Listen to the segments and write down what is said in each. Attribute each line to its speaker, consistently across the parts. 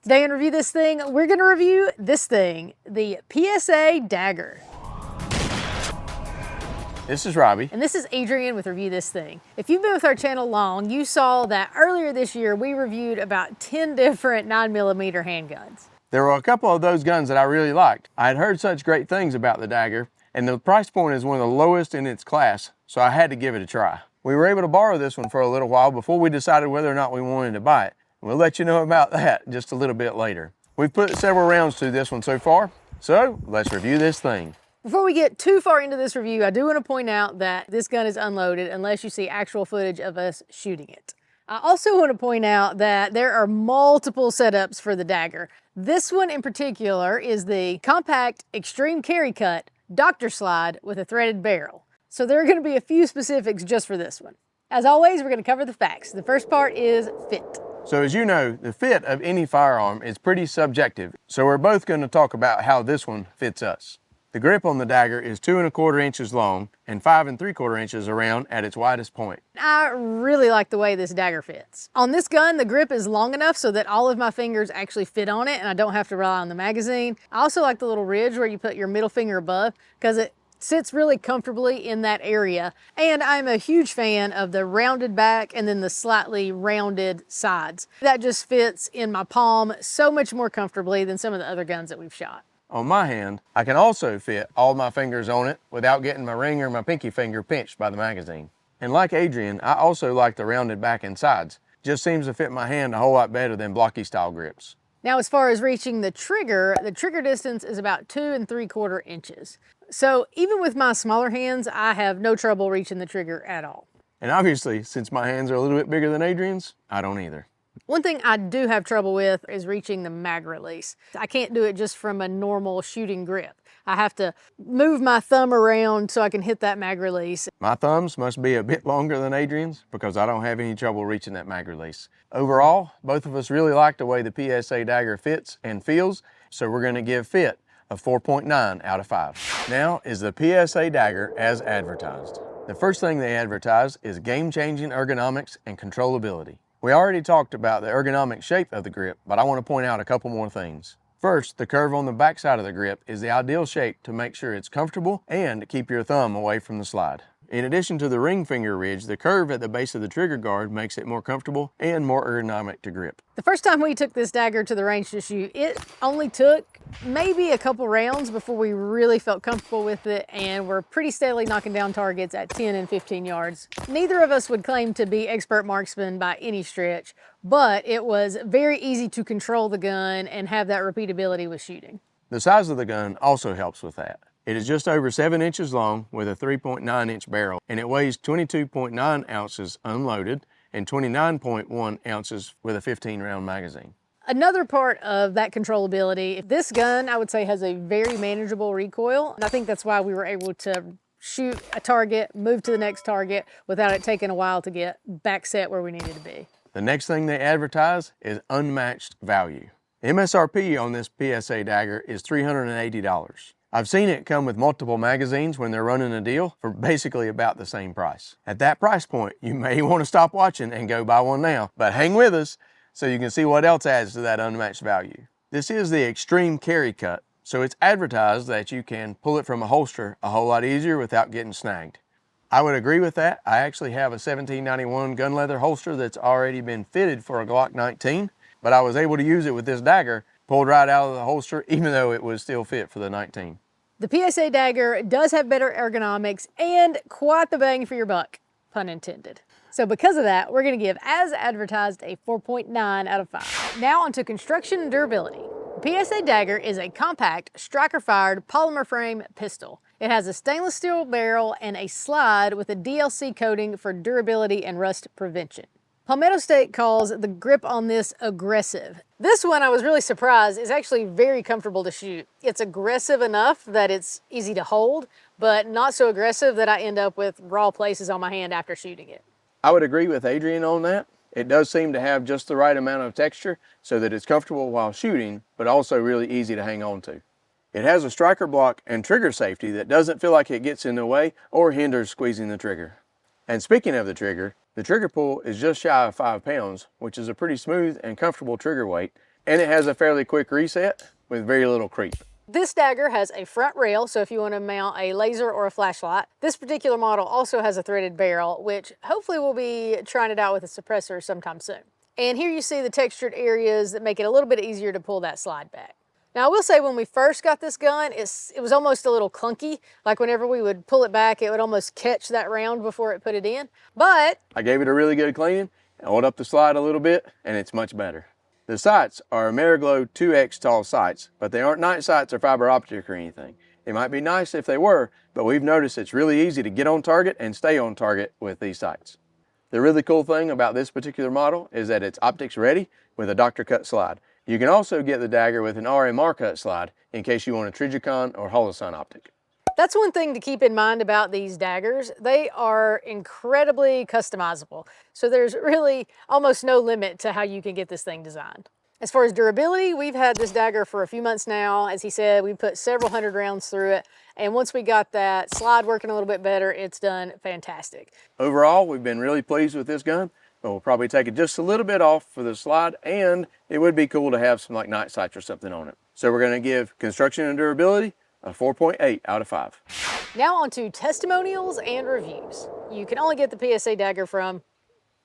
Speaker 1: Today in Review This Thing, we're going to review this thing, the PSA Dagger.
Speaker 2: This is Robbie.
Speaker 1: And this is Adrian with Review This Thing. If you've been with our channel long, you saw that earlier this year we reviewed about 10 different 9mm handguns.
Speaker 2: There were a couple of those guns that I really liked. I had heard such great things about the Dagger, and the price point is one of the lowest in its class, so I had to give it a try. We were able to borrow this one for a little while before we decided whether or not we wanted to buy it. We'll let you know about that just a little bit later. We've put several rounds to this one so far, so let's review this thing.
Speaker 1: Before we get too far into this review, I do want to point out that this gun is unloaded unless you see actual footage of us shooting it. I also want to point out that there are multiple setups for the Dagger. This one in particular is the Compact Extreme Carry Cut Doctor Slide with a threaded barrel. So there are going to be a few specifics just for this one. As always, we're going to cover the facts. The first part is fit.
Speaker 2: So as you know, the fit of any firearm is pretty subjective, so we're both going to talk about how this one fits us. The grip on the Dagger is 2 1/4 inches long and 5 3/4 inches around at its widest point.
Speaker 1: I really like the way this Dagger fits. On this gun, the grip is long enough so that all of my fingers actually fit on it and I don't have to rely on the magazine. I also like the little ridge where you put your middle finger above because it sits really comfortably in that area. And I'm a huge fan of the rounded back and then the slightly rounded sides. That just fits in my palm so much more comfortably than some of the other guns that we've shot.
Speaker 2: On my hand, I can also fit all my fingers on it without getting my ring or my pinky finger pinched by the magazine. And like Adrian, I also like the rounded back and sides. Just seems to fit my hand a whole lot better than blocky style grips.
Speaker 1: Now, as far as reaching the trigger distance is about 2 3/4 inches. So even with my smaller hands, I have no trouble reaching the trigger at all.
Speaker 2: And obviously, since my hands are a little bit bigger than Adrian's, I don't either.
Speaker 1: One thing I do have trouble with is reaching the mag release. I can't do it just from a normal shooting grip. I have to move my thumb around so I can hit that mag release.
Speaker 2: My thumbs must be a bit longer than Adrian's because I don't have any trouble reaching that mag release. Overall, both of us really like the way the PSA Dagger fits and feels, so we're going to give fit a 4.9 out of 5. Now is the PSA Dagger as advertised. The first thing they advertise is game-changing ergonomics and controllability. We already talked about the ergonomic shape of the grip, but I want to point out a couple more things. First, the curve on the back side of the grip is the ideal shape to make sure it's comfortable and to keep your thumb away from the slide. In addition to the ring finger ridge, the curve at the base of the trigger guard makes it more comfortable and more ergonomic to grip.
Speaker 1: The first time we took this Dagger to the range to shoot, it only took maybe a couple rounds before we really felt comfortable with it, and we're pretty steadily knocking down targets at 10 and 15 yards. Neither of us would claim to be expert marksmen by any stretch, but it was very easy to control the gun and have that repeatability with shooting.
Speaker 2: The size of the gun also helps with that. It is just over 7 inches long with a 3.9 inch barrel, and it weighs 22.9 ounces unloaded and 29.1 ounces with a 15 round magazine.
Speaker 1: Another part of that controllability, this gun I would say has a very manageable recoil, and I think that's why we were able to shoot a target, move to the next target without it taking a while to get back set where we needed to be.
Speaker 2: The next thing they advertise is unmatched value. MSRP on this PSA Dagger is $380. I've seen it come with multiple magazines when they're running a deal for basically about the same price. At that price point, you may want to stop watching and go buy one now, but hang with us so you can see what else adds to that unmatched value. This is the Extreme Carry Cut, so it's advertised that you can pull it from a holster a whole lot easier without getting snagged. I would agree with that. I actually have a 1791 gun leather holster that's already been fitted for a Glock 19, but I was able to use it with this Dagger, pulled right out of the holster, even though it was still fit for the 19.
Speaker 1: The PSA Dagger does have better ergonomics and quite the bang for your buck, pun intended. So because of that, we're going to give, as advertised, a 4.9 out of 5. Now onto construction and durability. The PSA Dagger is a compact, striker-fired polymer frame pistol. It has a stainless steel barrel and a slide with a DLC coating for durability and rust prevention. Palmetto State calls the grip on this aggressive. This one, I was really surprised, is actually very comfortable to shoot. It's aggressive enough that it's easy to hold, but not so aggressive that I end up with raw places on my hand after shooting it.
Speaker 2: I would agree with Adrian on that. It does seem to have just the right amount of texture so that it's comfortable while shooting, but also really easy to hang on to. It has a striker block and trigger safety that doesn't feel like it gets in the way or hinders squeezing the trigger. And speaking of the trigger pull is just shy of 5 pounds, which is a pretty smooth and comfortable trigger weight, and it has a fairly quick reset with very little creep.
Speaker 1: This dagger has a front rail, so if you want to mount a laser or a flashlight. This particular model also has a threaded barrel, which hopefully we'll be trying it out with a suppressor sometime soon. And here you see the textured areas that make it a little bit easier to pull that slide back. Now I will say when we first got this gun, it was almost a little clunky. Like whenever we would pull it back, it would almost catch that round before it put it in. But
Speaker 2: I gave it a really good cleaning, oiled up the slide a little bit, and it's much better. The sights are Ameriglow 2X tall sights, but they aren't night sights or fiber optic or anything. They might be nice if they were, but we've noticed it's really easy to get on target and stay on target with these sights. The really cool thing about this particular model is that it's optics ready with a doctor cut slide. You can also get the dagger with an RMR cut slide in case you want a Trijicon or Holosun optic.
Speaker 1: That's one thing to keep in mind about these daggers. They are incredibly customizable. So there's really almost no limit to how you can get this thing designed. As far as durability, we've had this dagger for a few months now. As he said, we put several hundred rounds through it. And once we got that slide working a little bit better, it's done fantastic.
Speaker 2: Overall, we've been really pleased with this gun, but we'll probably take it just a little bit off for the slide, and it would be cool to have some like night sights or something on it. So we're gonna give construction and durability a 4.8 out of 5.
Speaker 1: Now on to testimonials and reviews. You can only get the PSA Dagger from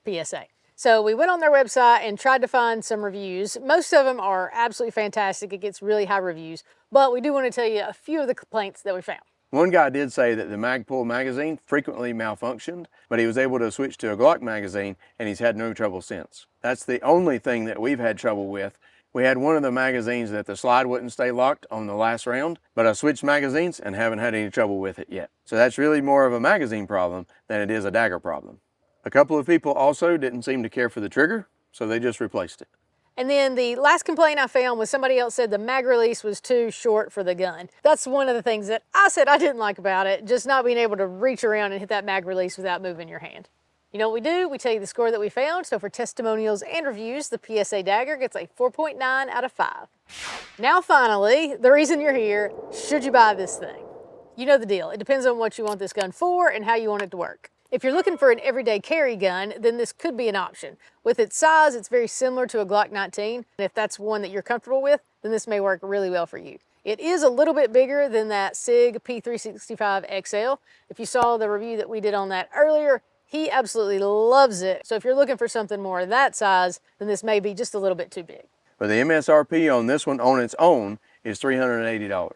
Speaker 1: PSA. So we went on their website and tried to find some reviews. Most of them are absolutely fantastic. It gets really high reviews, but we do want to tell you a few of the complaints that we found.
Speaker 2: One guy did say that the Magpul magazine frequently malfunctioned, but he was able to switch to a Glock magazine and he's had no trouble since. That's the only thing that we've had trouble with. We had one of the magazines that the slide wouldn't stay locked on the last round, but I switched magazines and haven't had any trouble with it yet. So that's really more of a magazine problem than it is a dagger problem. A couple of people also didn't seem to care for the trigger, so they just replaced it.
Speaker 1: And then the last complaint I found was somebody else said the mag release was too short for the gun. That's one of the things that I said I didn't like about it, just not being able to reach around and hit that mag release without moving your hand. You know what we do? We tell you the score that we found. So for testimonials and reviews, the PSA Dagger gets a 4.9 out of 5. Now finally, the reason you're here, should you buy this thing? You know the deal. It depends on what you want this gun for and how you want it to work. If you're looking for an everyday carry gun, then this could be an option. With its size, it's very similar to a Glock 19. And if that's one that you're comfortable with, then this may work really well for you. It is a little bit bigger than that SIG P365 XL. If you saw the review that we did on that earlier, he absolutely loves it. So if you're looking for something more of that size, then this may be just a little bit too big.
Speaker 2: But the MSRP on this one on its own is $380.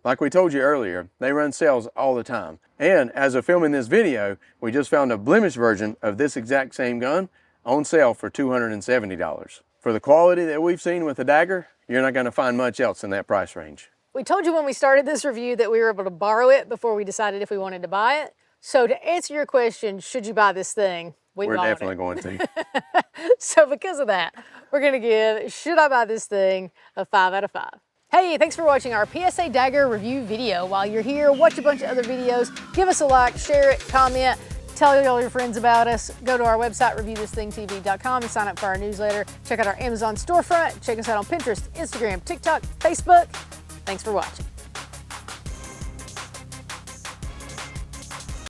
Speaker 2: Like we told you earlier, they run sales all the time. And as of filming this video, we just found a blemished version of this exact same gun on sale for $270. For the quality that we've seen with the Dagger, you're not gonna find much else in that price range.
Speaker 1: We told you when we started this review that we were able to borrow it before we decided if we wanted to buy it. So to answer your question, should you buy this thing? We're
Speaker 2: definitely going to.
Speaker 1: So because of that, we're gonna give Should I Buy This Thing a 5 out of 5. Hey, thanks for watching our PSA Dagger review video. While you're here, watch a bunch of other videos. Give us a like, share it, comment, tell all your friends about us. Go to our website, reviewthisthingtv.com, and sign up for our newsletter. Check out our Amazon storefront. Check us out on Pinterest, Instagram, TikTok, Facebook. Thanks for watching.